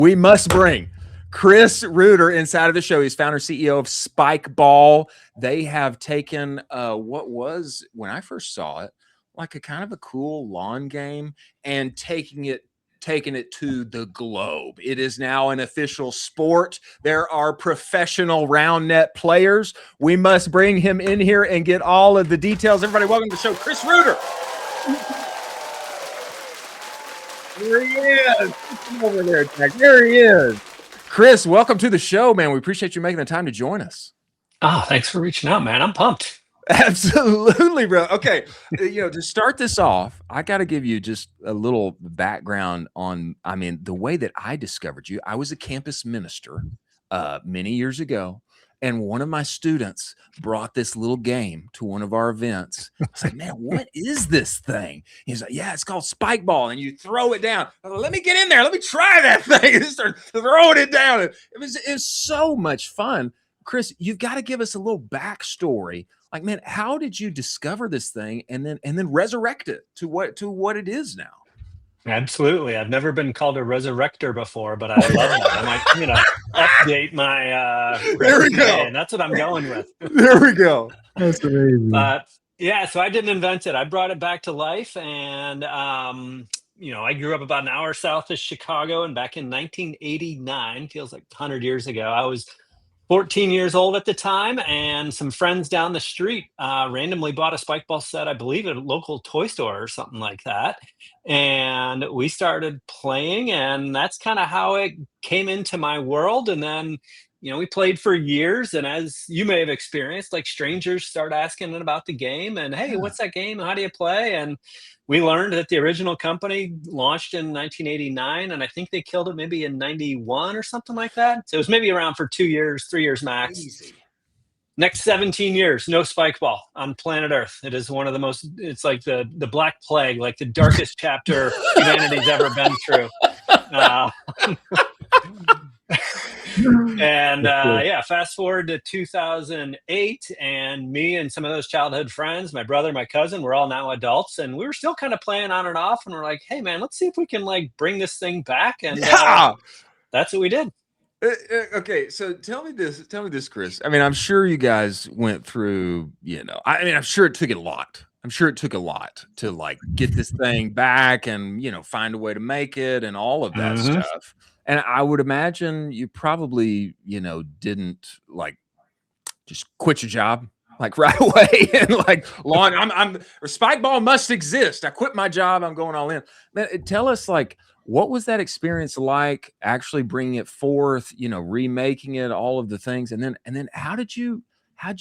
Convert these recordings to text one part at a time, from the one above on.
We must bring Chris Reuter inside of the show. He's founder CEO of Spikeball. They have taken what was, when I first saw it, like a kind of a cool lawn game and taking it to the globe. It is now an official sport. There are professional Roundnet players. We must bring him in here and get all of the details. Everybody, welcome to the show, Chris Reuter. There he is. Over there, Jack. There he is. Chris, welcome to the show, man. We appreciate you making the time to join us. Oh, thanks for reaching out, man. I'm pumped. Absolutely, bro. Okay. To start this off, I got to give you just a little background on, the way that I discovered you. I was a campus minister many years ago. And one of my students brought this little game to one of our events. I was like, man, what is this thing? He's like, yeah, it's called Spikeball. And you throw it down. I was like, let me get in there. Let me try that thing. And start throwing it down. It was so much fun. Chris, you've got to give us a little backstory. Like, man, how did you discover this thing and then resurrect it to what it is now? Absolutely. I've never been called a resurrector before, but I love that. I might, update my there we go. And that's what I'm going with. There we go. That's amazing. Yeah, so I didn't invent it. I brought it back to life. And, I grew up about an hour south of Chicago. And back in 1989, feels like 100 years ago, I was 14 years old at the time, and some friends down the street randomly bought a Spikeball set, I believe at a local toy store or something like that. And we started playing, and that's kind of how it came into my world. And then, we played for years, and as you may have experienced, like strangers start asking about the game and, hey, what's that game? How do you play? And we learned that the original company launched in 1989, and I think they killed it maybe in 91 or something like that. So it was maybe around for 2 years, 3 years max. Easy. Next 17 years, no Spikeball on planet Earth. It is one of the most, it's like the Black Plague, like the darkest chapter humanity's ever been through. And fast forward to 2008, and me and some of those childhood friends, my brother, my cousin, we're all now adults, and we were still kind of playing on and off, and we're like, hey man, let's see if we can bring this thing back. And that's what we did. Okay, so tell me this, Chris. I'm sure you guys went through, I'm sure it took a lot. I'm sure it took a lot to get this thing back and, find a way to make it and all of that stuff. And I would imagine you probably, didn't just quit your job right away and or Spikeball must exist. I quit my job. I'm going all in. Man, tell us what was that experience like actually bringing it forth, remaking it, all of the things. And then how'd you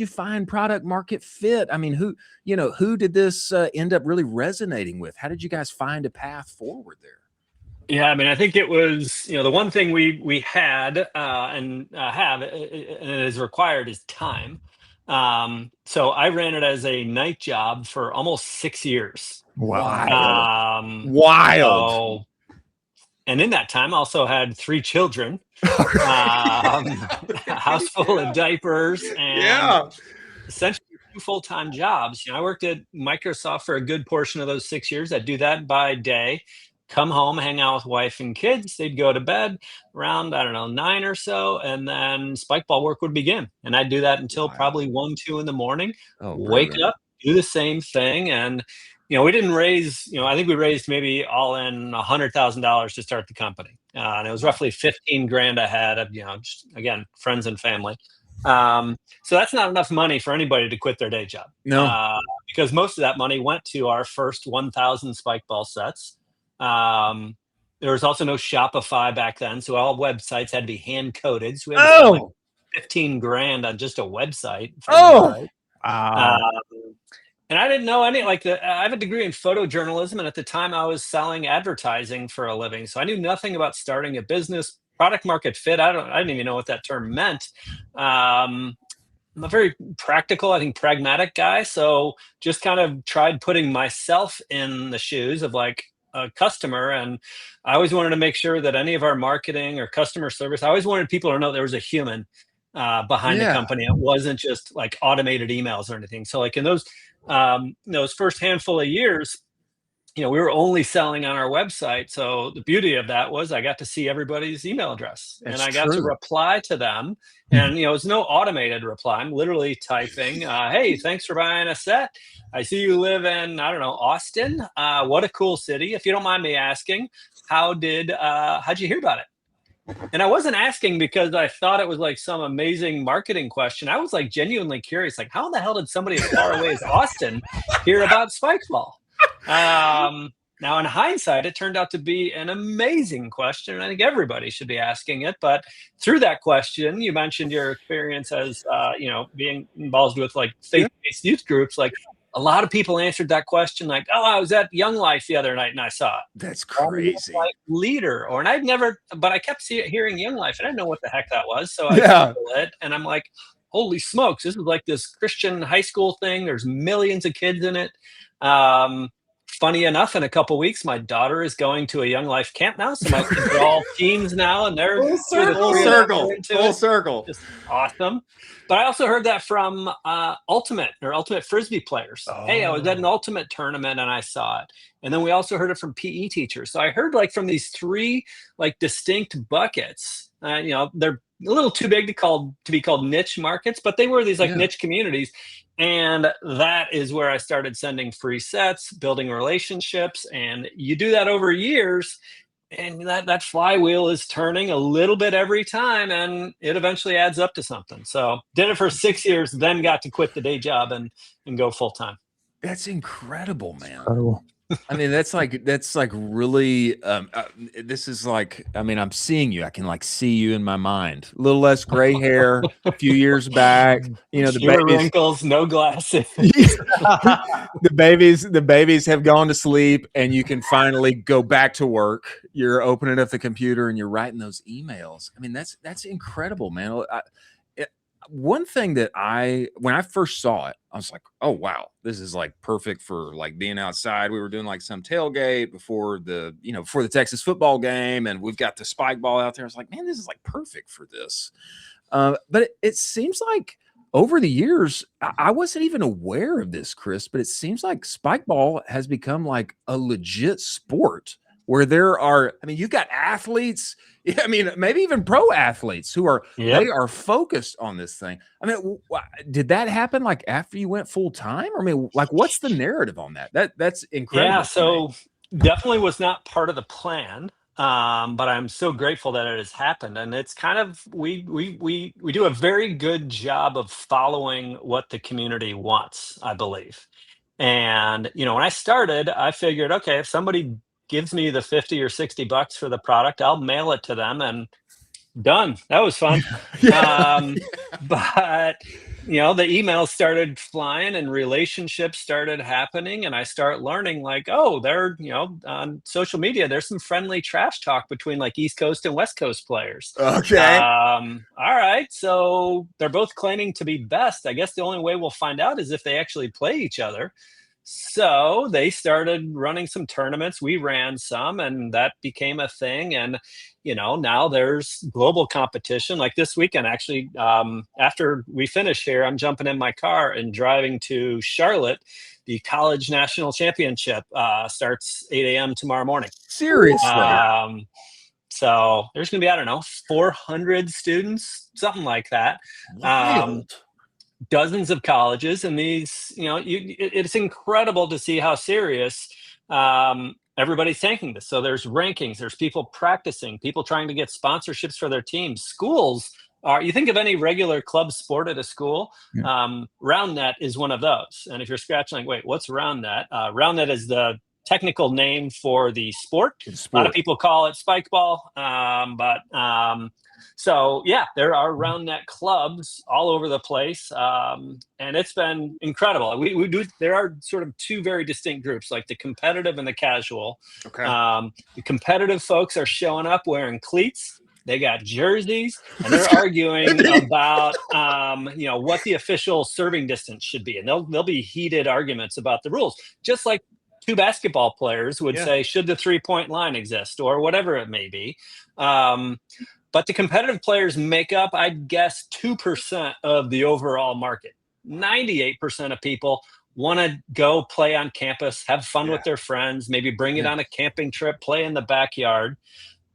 find product market fit? Who did this end up really resonating with? How did you guys find a path forward there? Yeah, I think it was, the one thing we had and have and it is required is time. So I ran it as a night job for almost 6 years. Wow. Wild. And in that time, I also had 3 children, a house full of diapers, and essentially 2 full-time jobs. I worked at Microsoft for a good portion of those 6 years. I'd do that by day, come home, hang out with wife and kids. They'd go to bed around, 9 or so, and then Spikeball work would begin. And I'd do that until probably 1, 2 in the morning, wake up, do the same thing. And, we didn't raise, I think we raised maybe all in $100,000 to start the company. And it was roughly 15 grand ahead of, just, again, friends and family. So that's not enough money for anybody to quit their day job. No. Because most of that money went to our first 1,000 Spikeball sets. There was also no Shopify back then, so all websites had to be hand coded. So we had to spend 15 grand on just a website. And I didn't know any, I have a degree in photojournalism, and at the time I was selling advertising for a living. So I knew nothing about starting a business. Product market fit, I didn't even know what that term meant. I'm a very practical, I think pragmatic guy. So just kind of tried putting myself in the shoes of a customer. And I always wanted to make sure that any of our marketing or customer service, I always wanted people to know there was a human behind the company. It wasn't just automated emails or anything. So in those first handful of years, we were only selling on our website. So the beauty of that was I got to see everybody's email address and That's I got to true. reply to them. And, it's no automated reply. I'm literally typing, hey, thanks for buying a set. I see you live in, I don't know, Austin. What a cool city. If you don't mind me asking, how'd you hear about it? And I wasn't asking because I thought it was like some amazing marketing question. I was like genuinely curious, like how the hell did somebody as far away as Austin hear about Spikeball? Now, in hindsight, it turned out to be an amazing question, and I think everybody should be asking it. But through that question, you mentioned your experience as being involved with like Yeah. faith-based youth groups. Like a lot of people answered that question, like, "Oh, I was at Young Life the other night and I saw it." That's I'm a Young crazy. Life leader, and I'd never, but I kept hearing Young Life, and I didn't know what the heck that was. So I Yeah. Googled it, and I'm like, "Holy smokes! This is like this Christian high school thing. There's millions of kids in it." Um, Funny enough, in a couple weeks, my daughter is going to a Young Life camp now, so my kids are all teens now, and they're Full two of the circle. three of them are into Full it. circle. Just awesome. But I also heard that from ultimate frisbee players. Hey, I was at an Oh, ultimate tournament and I saw it. And then we also heard it from PE teachers. So I heard like from these three like distinct buckets. They're a little too big to be called niche markets, but they were these like yeah. niche communities. And that is where I started sending free sets, building relationships, and you do that over years, and that flywheel is turning a little bit every time, and it eventually adds up to something. So did it for 6 years, then got to quit the day job and go full time. That's incredible, man. Incredible. I mean, that's like really. This is like. I mean, I'm seeing you. I can like see you in my mind. A little less gray hair. A few years back, the Fewer babies. wrinkles, no glasses. The babies have gone to sleep, and you can finally go back to work. You're opening up the computer and you're writing those emails. I mean, that's incredible, man. One thing that when I first saw it, I was like, oh wow, this is like perfect for like being outside. We were doing like some tailgate before before the Texas football game, and we've got the spike ball out there. I was like, man, this is like perfect for this. But it seems like over the years, I wasn't even aware of this, Chris, but it seems like spikeball has become like a legit sport where there are, I mean, you've got athletes, I mean, maybe even pro athletes who are, Yep. they are focused on this thing. I mean, did that happen like after you went full time? I mean, like, what's the narrative on that? That's incredible. Yeah, To me. so definitely was not part of the plan. But I'm so grateful that it has happened. And it's kind of we do a very good job of following what the community wants, I believe. And when I started, I figured, okay, if somebody gives me the 50 or $60 for the product, I'll mail it to them and done. That was fun. Yeah. But the emails started flying and relationships started happening, and I start learning like, oh, there, on social media, there's some friendly trash talk between like East Coast and West Coast players. Okay. All right, so they're both claiming to be best. I guess the only way we'll find out is if they actually play each other. So they started running some tournaments. We ran some, and that became a thing. And now there's global competition. Like this weekend, actually, after we finish here, I'm jumping in my car and driving to Charlotte. The college national championship starts 8 a.m. tomorrow morning. Seriously. So there's going to be, I don't know, 400 students, something like that. Wild. Dozens of colleges, and these, it's incredible to see how serious everybody's taking this. So there's rankings, there's people practicing, people trying to get sponsorships for their teams. Schools are, you think of any regular club sport at a school, Roundnet is one of those. And if you're scratching like, wait, what's Roundnet? Roundnet is the technical name for the sport. A lot of people call it spikeball, so yeah, there are Roundnet clubs all over the place, and it's been incredible. We do. There are sort of two very distinct groups, like the competitive and the casual. Okay. The competitive folks are showing up wearing cleats. They got jerseys, and they're arguing about what the official serving distance should be, and there'll be heated arguments about the rules, just like two basketball players would say, should the 3-point line exist or whatever it may be. But the competitive players make up, I'd guess, 2% of the overall market. 98% of people want to go play on campus, have fun Yeah. with their friends, maybe bring it Yeah. on a camping trip, play in the backyard.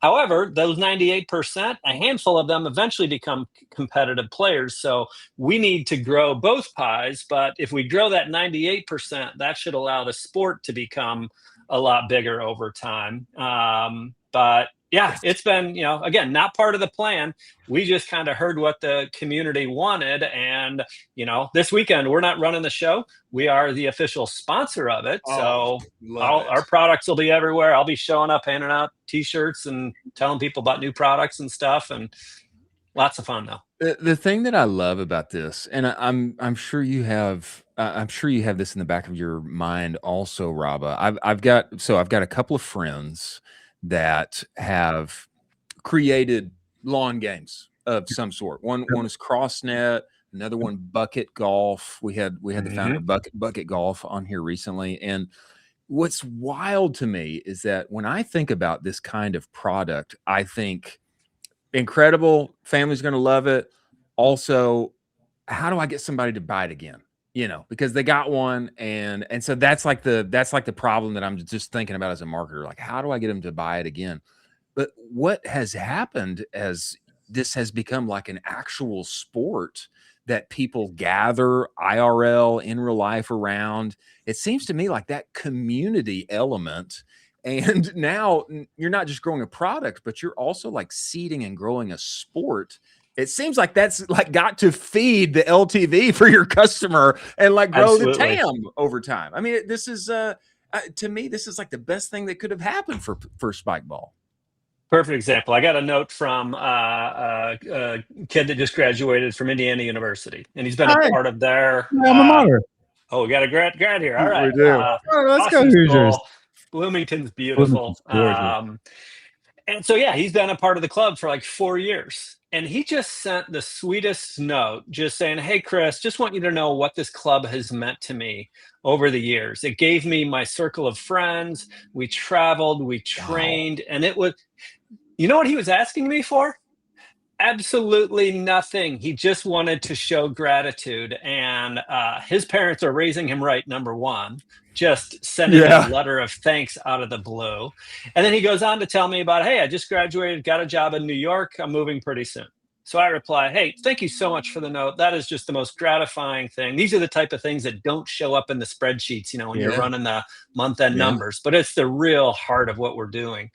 However, those 98%, a handful of them eventually become competitive players. So we need to grow both pies. But if we grow that 98%, that should allow the sport to become a lot bigger over time. But yeah, it's been, again, not part of the plan. We just kind of heard what the community wanted. And, this weekend, we're not running the show. We are the official sponsor of it. Oh, So love it. our products will be everywhere. I'll be showing up, handing out T-shirts and telling people about new products and stuff, and lots of fun though. The thing that I love about this, and I'm sure you have, I'm sure you have this in the back of your mind also, Raba. I've got a couple of friends that have created lawn games of some sort. One is CrossNet, another one Bucket Golf. We had the founder of Bucket Golf on here recently, and what's wild to me is that when I think about this kind of product, I think incredible, family's going to love it. Also, how do I get somebody to buy it again? Because they got one, and so that's like the problem that I'm just thinking about as a marketer. Like, how do I get them to buy it again? But what has happened as this has become like an actual sport that people gather IRL in real life around, it seems to me like that community element. And now you're not just growing a product, but you're also like seeding and growing a sport. It seems like that's like got to feed the LTV for your customer and like grow Absolutely. the TAM over time. I mean, this is to me, this is like the best thing that could have happened for Spikeball. Perfect example. I got a note from a kid that just graduated from Indiana University, and he's been a part of their. Alma mater. Oh, we got a grad here. All right. We do. Let's go, awesome Hoosiers. school. Bloomington's beautiful. Bloomington's And so, yeah, he's been a part of the club for like 4 years. And he just sent the sweetest note just saying, "Hey, Chris, just want you to know what this club has meant to me over the years. It gave me my circle of friends. We traveled, we trained, and it was, you know what he was asking me for? Absolutely nothing. He just wanted to show gratitude. And his parents are raising him right, number one, just sending him a letter of thanks out of the blue. And then he goes on to tell me about, hey, I just graduated, got a job in New York. I'm moving pretty soon. So I reply, hey, thank you so much for the note. That is just the most gratifying thing. These are the type of things that don't show up in the spreadsheets, when you're running the month-end numbers, but it's the real heart of what we're doing.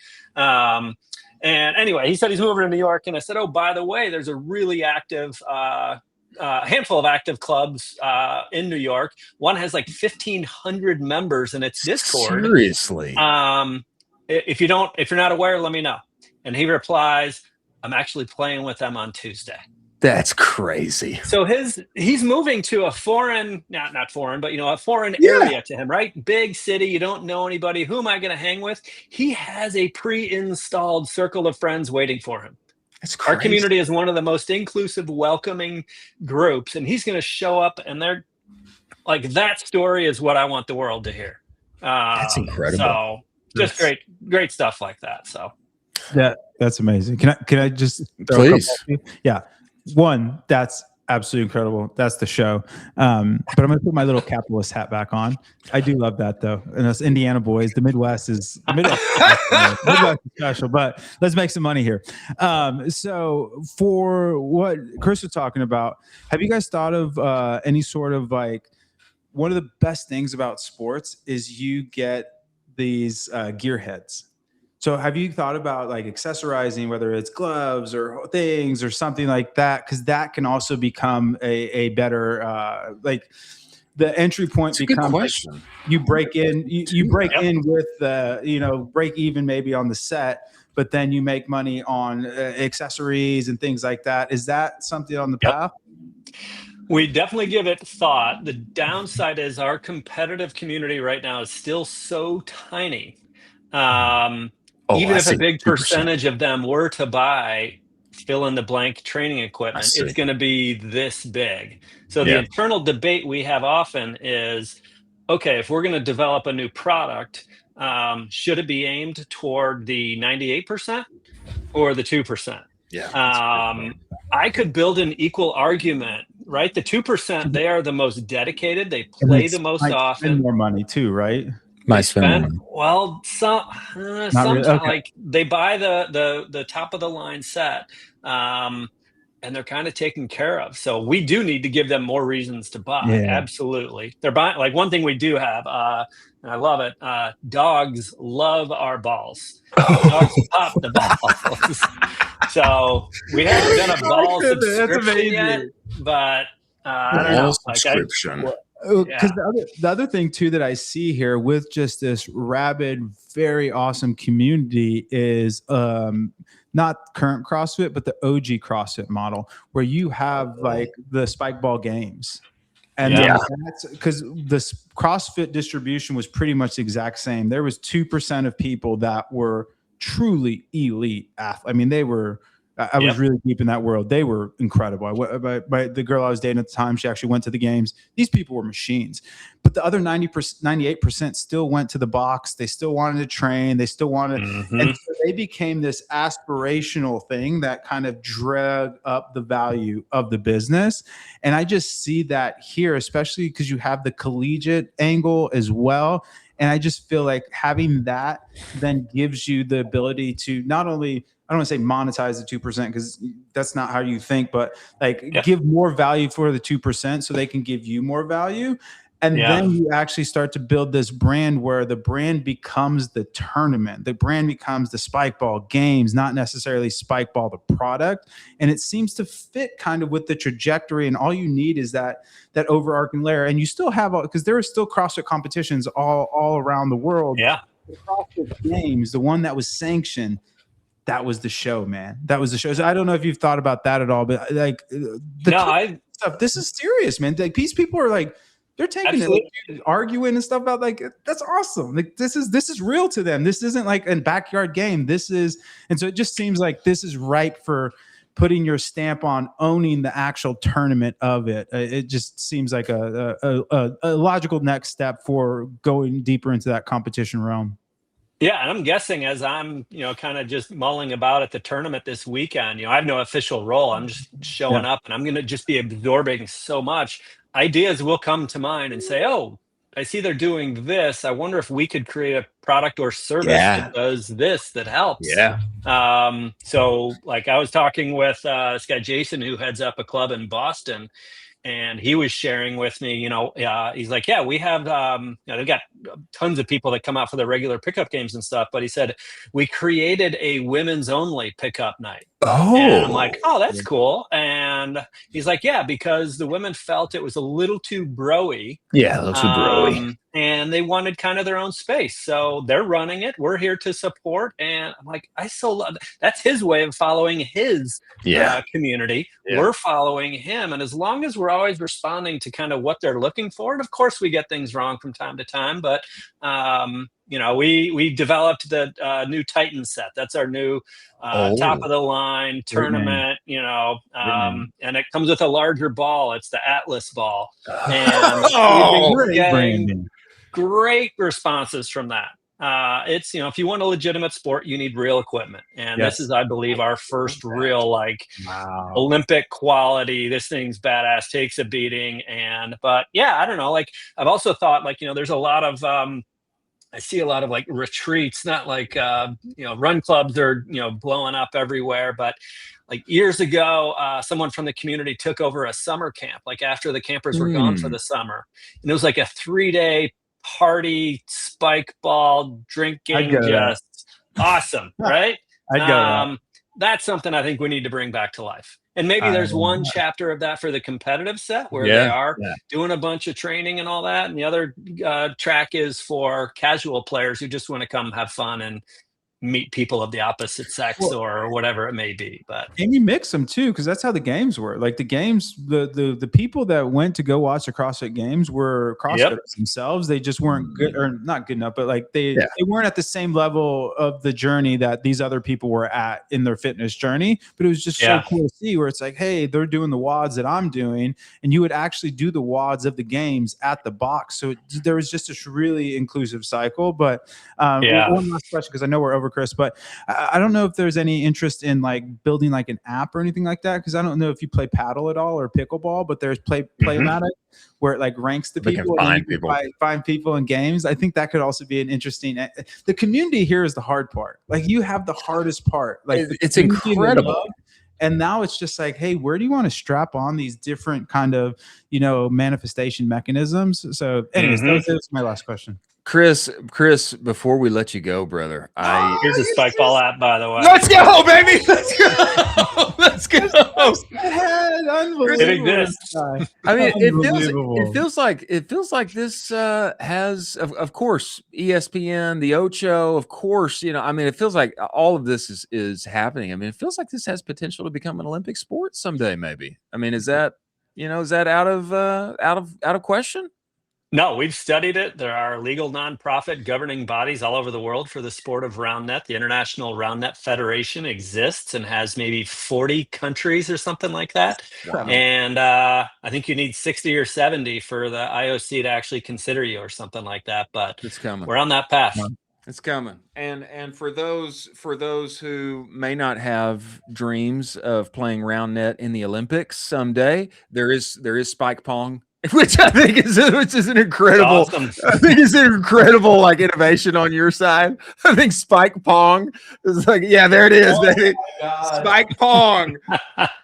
And anyway, he said he's moving to New York, and I said, oh, by the way, there's a really active handful of active clubs in New York. One has like 1,500 members in its Discord. Seriously. If you're not aware, let me know. And he replies, I'm actually playing with them on Tuesday. That's crazy. So he's moving to a foreign, not foreign, but a foreign area to him, right? Big city. You don't know anybody. Who am I going to hang with? He has a pre-installed circle of friends waiting for him. That's crazy. Our community is one of the most inclusive, welcoming groups, and he's going to show up, and they're like, that story is what I want the world to hear. That's incredible. So just great stuff like that. So that's amazing. Can I just throw please? Yeah. One, that's absolutely incredible. That's the show. But I'm going to put my little capitalist hat back on. I do love that though. And us Indiana boys, the Midwest is Midwest is special, but let's make some money here. So for what Chris was talking about, have you guys thought of any sort of like, one of the best things about sports is you get these gearheads. So have you thought about like accessorizing, whether it's gloves or things or something like that? Because that can also become a better, like the entry point becomes like you break in, you break in with the, break even maybe on the set, but then you make money on accessories and things like that. Is that something on the path? We definitely give it thought. The downside is our competitive community right now is still so tiny. Even if a big percentage of them were to buy fill in the blank training equipment, it's going to be this big. So the internal debate we have often is, okay, if we're going to develop a new product, should it be aimed toward the 98% or the 2%? Yeah. I could build an equal argument, right? The 2%, they are the most dedicated. They And play they the most might often. spend more money too, right? Might They spend more spend money. well, Not really. sometimes Okay. like they buy the top of the line set, and they're kind of taken care of. So we do need to give them more reasons to buy. Yeah. Absolutely, they're buying. Like one thing we do have, and I love it. Dogs love our balls. Dogs pop the balls. So we haven't done a ball That's subscription yet, amazing. but I don't know. Like Subscription. Because the other thing too that I see here with just this rabid, very awesome community is not current CrossFit, but the OG CrossFit model, where you have like the Spikeball games. And then that's because the CrossFit distribution was pretty much the exact same. There was 2% of people that were truly elite athletes. I mean, they were. I was really deep in that world. They were incredible. The girl I was dating at the time, she actually went to the games. These people were machines. But the other 98% still went to the box. They still wanted to train. They still wanted, and so they became this aspirational thing that kind of drug up the value of the business. And I just see that here, especially because you have the collegiate angle as well. And I just feel like having that then gives you the ability to not only, I don't want to say monetize the 2% because that's not how you think, but like give more value for the 2% so they can give you more value. And then you actually start to build this brand where the brand becomes the tournament. The brand becomes the Spikeball games, not necessarily Spikeball, the product. And it seems to fit kind of with the trajectory. And all you need is that overarching layer. And you still have, because there are still CrossFit competitions all around the world. Yeah. The CrossFit games, the one that was sanctioned, that was the show, man. That was the show. So I don't know if you've thought about that at all, but like stuff, this is serious, man. Like these people are like, they're taking it, arguing and stuff about like, that's awesome. Like this is real to them. This isn't like a backyard game. This is, and so it just seems like this is right for putting your stamp on owning the actual tournament of it. It just seems like a logical next step for going deeper into that competition realm. Yeah, and I'm guessing as I'm, kind of just mulling about at the tournament this weekend, I have no official role. I'm just showing up and I'm going to just be absorbing so much. Ideas will come to mind and say, oh, I see they're doing this. I wonder if we could create a product or service that does this, that helps. Yeah. So like I was talking with this guy, Jason, who heads up a club in Boston. And he was sharing with me, he's like, yeah, we have, they've got tons of people that come out for their regular pickup games and stuff. But he said, we created a women's only pickup night. Oh, and I'm like, oh, that's cool. And he's like, yeah, because the women felt it was a little too bro-y. Yeah, a little too bro-y. And they wanted kind of their own space. So they're running it. We're here to support. And I'm like, I so love that's his way of following his community. Yeah. We're following him. And as long as we're always responding to kind of what they're looking for, and of course we get things wrong from time to time, but we developed the new Titan set. That's our new top of the line tournament, and it comes with a larger ball. It's the Atlas ball. And we've been getting great responses from that. It's, if you want a legitimate sport, you need real equipment. And this is, I believe, our first real Olympic quality. This thing's badass, takes a beating. But I don't know. Like I've also thought there's a lot of, I see a lot of like retreats, not like, run clubs are, blowing up everywhere. But like years ago, someone from the community took over a summer camp, like after the campers were gone for the summer. And it was like a 3-day party, Spikeball, drinking, just awesome, right? That's something I think we need to bring back to life. And maybe there's one chapter of that for the competitive set where they are doing a bunch of training and all that. And the other track is for casual players who just want to come have fun and meet people of the opposite sex or whatever it may be. And you mix them too, because that's how the games were. Like the games, the people that went to go watch the CrossFit games were CrossFitters themselves. They just weren't good, or not good enough, but like they weren't at the same level of the journey that these other people were at in their fitness journey. But it was just so cool to see where it's like, hey, they're doing the WODs that I'm doing, and you would actually do the WODs of the games at the box. So there was just this really inclusive cycle. But one last question, because I know we're over over, Chris, but I don't know if there's any interest in like building like an app or anything like that, because I don't know if you play paddle at all or pickleball, but there's Playmatic where it like ranks the They can people find and you can people. find people in games. I think that could also be an interesting. The community here is the hard part. Like you have the hardest part. Like it's incredible. And now it's just like, hey, where do you want to strap on these different kind of, manifestation mechanisms? So anyways, that's my last question. Chris, before we let you go, brother, here's a Spikeball app, by the way. Let's go, baby. Let's go. Let's go. Unbelievable. It exists. I mean, it feels like this has, of course, ESPN, the Ocho, of course, I mean, it feels like all of this is happening. I mean, it feels like this has potential to become an Olympic sport someday, maybe. I mean, is that out of question? No, we've studied it. There are legal nonprofit governing bodies all over the world for the sport of Roundnet. The International Roundnet Federation exists and has maybe 40 countries or something like that. Wow. And I think you need 60 or 70 for the IOC to actually consider you or something like that. But it's coming. We're on that path. It's coming. And for those who may not have dreams of playing Roundnet in the Olympics someday, there is Spike Pong, which I think is an incredible. Awesome. I think it's an incredible like innovation on your side. I think Spike Pong is like, yeah, there it is, baby. Spike Pong.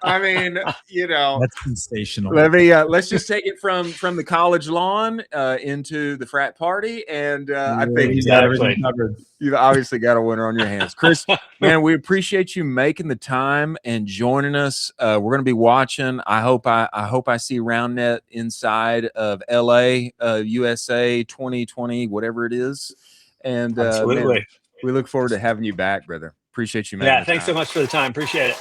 I mean, that's sensational. Let's just take it from the college lawn into the frat party, and I think you've obviously got a winner on your hands, Chris. Man, we appreciate you making the time and joining us. We're going to be watching. I hope I see Roundnet inside of LA, USA 2020, whatever it is. And absolutely, man, we look forward to having you back, brother. Appreciate you, man. Yeah, thanks so much for the time. Appreciate it.